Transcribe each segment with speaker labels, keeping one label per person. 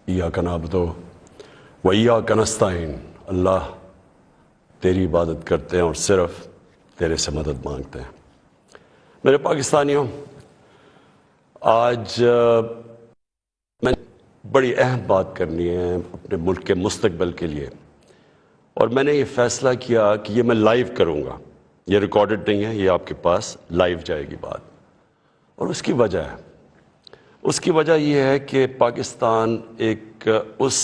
Speaker 1: इय्याका नअबुदु व इय्याका नस्तईन। अल्लाह तेरी इबादत करते हैं और सिर्फ तेरे से मदद मांगते हैं। मेरे पाकिस्तानियों, आज मैंने बड़ी अहम बात करनी है अपने मुल्क के मुस्तकबिल के लिए, और मैंने ये फ़ैसला किया कि ये मैं लाइव करूँगा। ये रिकॉर्डेड नहीं है, ये आपके पास लाइव जाएगी बात। और उसकी वजह ये है कि पाकिस्तान एक उस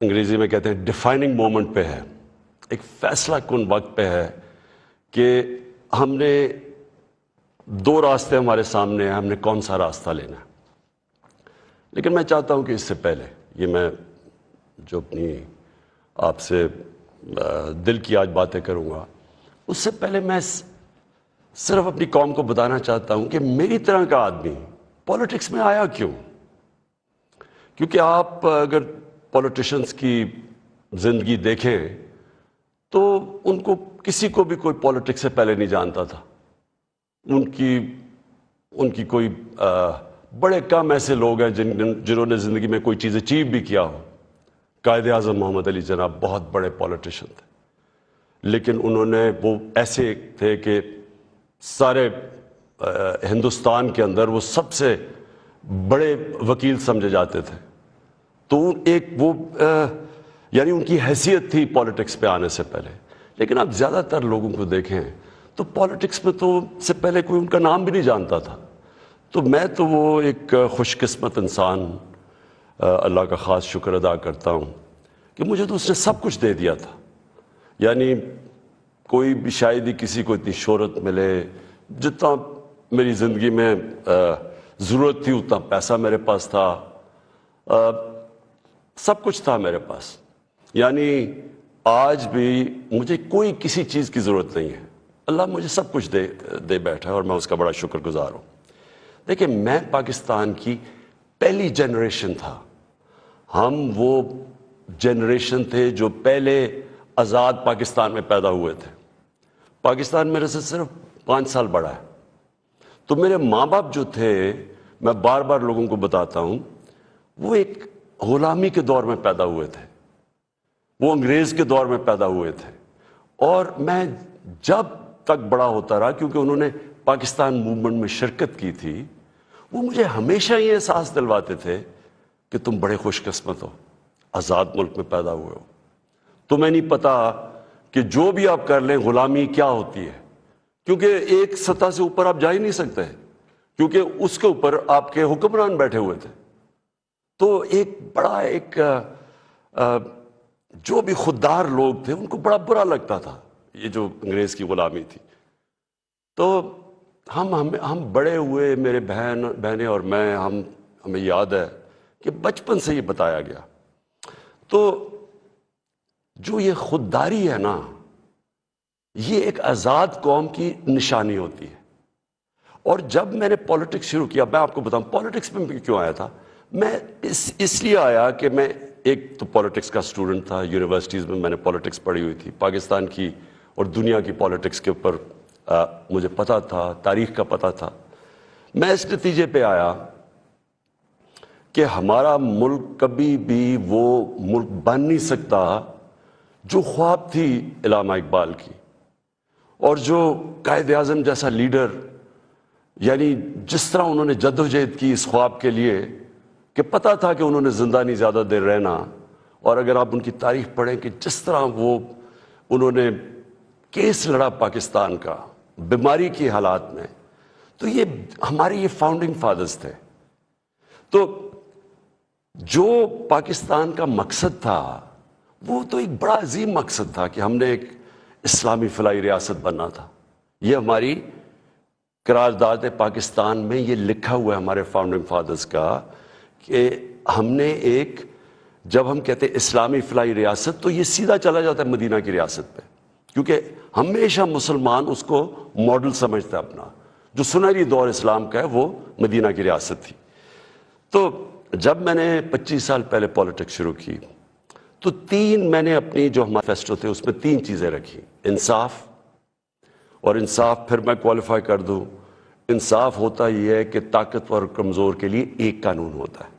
Speaker 1: अंग्रेज़ी में कहते हैं डिफाइनिंग मोमेंट पे है, एक फ़ैसला कुन वक्त पे है कि हमने दो रास्ते हमारे सामने हैं, हमने कौन सा रास्ता लेना है। लेकिन मैं चाहता हूं कि इससे पहले ये मैं जो अपनी आपसे दिल की आज बातें करूंगा, उससे पहले मैं सिर्फ अपनी कौम को बताना चाहता हूं कि मेरी तरह का आदमी पॉलिटिक्स में आया क्यों। क्योंकि आप अगर पॉलिटिशियंस की ज़िंदगी देखें तो उनको किसी को भी कोई पॉलिटिक्स से पहले नहीं जानता था। उनकी कोई बड़े कम ऐसे लोग हैं जिन्होंने ज़िंदगी में कोई चीज़ अचीव भी किया हो। कायदे आज़म मोहम्मद अली जनाब बहुत बड़े पॉलिटिशियन थे, लेकिन उन्होंने वो ऐसे थे कि सारे हिंदुस्तान के अंदर वो सबसे बड़े वकील समझे जाते थे। तो एक वो यानी उनकी हैसियत थी पॉलिटिक्स पे आने से पहले। लेकिन आप ज़्यादातर लोगों को देखें तो पॉलिटिक्स में तो से पहले कोई उनका नाम भी नहीं जानता था। तो मैं तो वो एक खुशकिस्मत इंसान अल्लाह का ख़ास शुक्र अदा करता हूँ कि मुझे तो उसने सब कुछ दे दिया था। यानी कोई भी शायद ही किसी को इतनी शोहरत मिले, जितना मेरी ज़िंदगी में ज़रूरत थी उतना पैसा मेरे पास था, सब कुछ था मेरे पास। यानी आज भी मुझे कोई किसी चीज़ की ज़रूरत नहीं है। अल्लाह मुझे सब कुछ दे बैठा है और मैं उसका बड़ा शुक्रगुजार हूँ। देखिए, मैं पाकिस्तान की पहली जनरेशन था। हम वो जनरेशन थे जो पहले आज़ाद पाकिस्तान में पैदा हुए थे। पाकिस्तान मेरे से सिर्फ 5 साल बड़ा है। तो मेरे माँ बाप जो थे, मैं बार बार लोगों को बताता हूँ, वो एक गुलामी के दौर में पैदा हुए थे, वो अंग्रेज़ के दौर में पैदा हुए थे। और मैं जब तक बड़ा होता रहा, क्योंकि उन्होंने पाकिस्तान मूवमेंट में शिरकत की थी, वो मुझे हमेशा ये एहसास दिलवाते थे कि तुम बड़े खुशकिस्मत हो, आज़ाद मुल्क में पैदा हुए हो। तुम्हें नहीं पता कि जो भी आप कर लें गुलामी क्या होती है, क्योंकि एक सतह से ऊपर आप जा ही नहीं सकते, क्योंकि उसके ऊपर आपके हुक्मरान बैठे हुए थे। तो एक बड़ा जो भी खुददार लोग थे उनको बड़ा बुरा लगता था ये जो अंग्रेज़ की गुलामी थी। तो हम बड़े हुए, मेरे बहनें और मैं, हमें याद है कि बचपन से ये बताया गया। तो जो ये खुददारी है ना, ये एक आज़ाद कौम की निशानी होती है। और जब मैंने पॉलिटिक्स शुरू किया, मैं आपको बताऊं पॉलिटिक्स में क्यों आया था। मैं इसलिए आया कि मैं एक तो पॉलिटिक्स का स्टूडेंट था, यूनिवर्सिटीज़ में मैंने पॉलिटिक्स पढ़ी हुई थी, पाकिस्तान की और दुनिया की पॉलिटिक्स के ऊपर मुझे पता था, तारीख़ का पता था। मैं इस नतीजे पे आया कि हमारा मुल्क कभी भी वो मुल्क बन नहीं सकता जो ख्वाब थी इल्लामा इकबाल की, और जो कायदे आज़म जैसा लीडर, यानी जिस तरह उन्होंने जद्दोजहद की इस ख्वाब के लिए कि पता था कि उन्होंने ज़िंदा नहीं ज़्यादा देर रहना। और अगर आप उनकी तारीख़ पढ़ें कि जिस तरह उन्होंने केस लड़ा पाकिस्तान का बीमारी की हालात में, तो ये हमारे ये फाउंडिंग फादर्स थे। तो जो पाकिस्तान का मकसद था वो तो एक बड़ा अजीम मकसद था कि हमने एक इस्लामी फलाई रियासत बनना था। ये हमारी करारदाद पाकिस्तान में ये लिखा हुआ है हमारे फाउंडिंग फादर्स का कि हमने एक, जब हम कहते हैं इस्लामी फलाई रियासत, तो ये सीधा चला जाता है मदीना की रियासत पे, क्योंकि हमेशा मुसलमान उसको मॉडल समझता है अपना। जो सुनहरी दौर इस्लाम का है वो मदीना की रियासत थी। तो जब मैंने 25 साल पहले पॉलिटिक्स शुरू की तो मैंने अपनी जो हमारे फेस्टो थे उसमें 3 चीज़ें रखी। इंसाफ, और इंसाफ फिर मैं क्वालिफाई कर दूं, इंसाफ होता ही है कि ताकतवर और कमज़ोर के लिए एक कानून होता है।